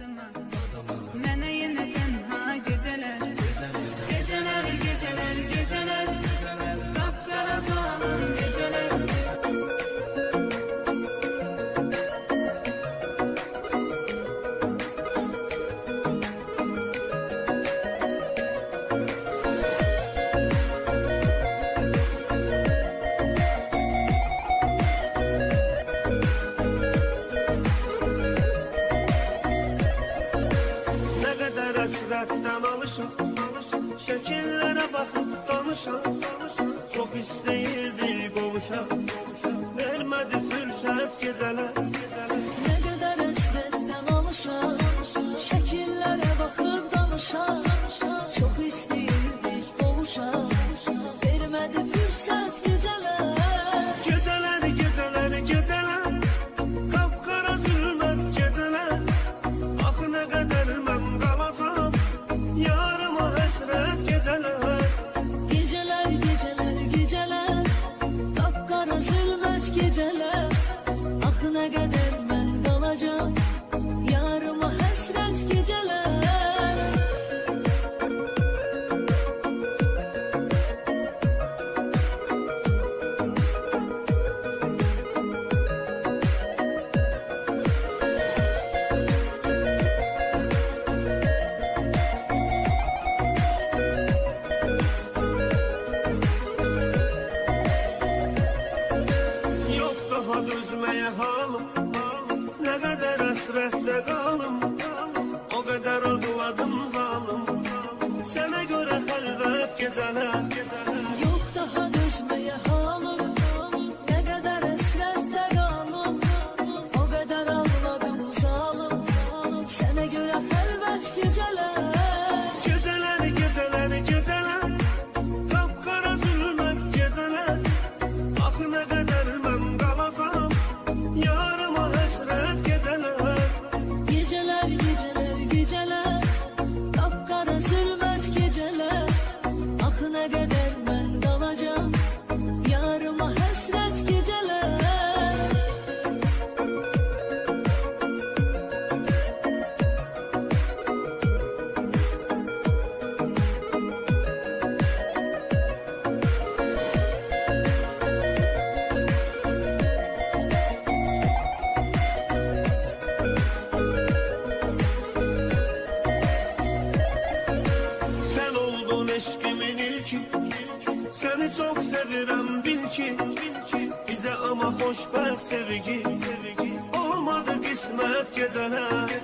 adıma. Mənə yenə tənha gecələr, gecələr, gecələr, gecələr, qapqara zalım gecələr. Həsrətdən alışam, şəkillərə baxıb danışam. Çox istəyirdi qovuşam, vermədi fürsət gecələr. Nə qədər həsrətdən alışam, şəkillərə baxıb danışam. Çox istəyirdik qovuşam, vermədi fürsət gecələr. Gecələr, gecələr, gecələr, qapqara zülmət gecələr. Axı nə qədər mən qalacam, yarıma həsrət gecələr. Gecələr, gecələr, gecələr, qapqara zülmət gecələr. Axı nə qədər mən qalacam, yarıma həsrət gecələr. Düzməyə halım, nə qədər əsrətdə qalım, o qədər ağladım zalım. Sənə görə xəlvət gecələr. Yox daha dözməyə halım, nə qədər əsrətdə qalım, o qədər ağladım zalım. Sənə görə xəlvət gecələr. Gecələr, gecələr, gecələr, qapqara zülmət gecələr. Axı nə qədər mən qalacam, yarıma həsrət gecələr. Gecələr, gecələr, gecələr, qapqara zülmət gecələr. Axı nə qədər mən qalacam, yarıma həsrət gecələr. Eşkimin ilki, seni çok sevirəm bil ki. Bize ama xoşbəxt sevgi, olmadı qismət gecələr.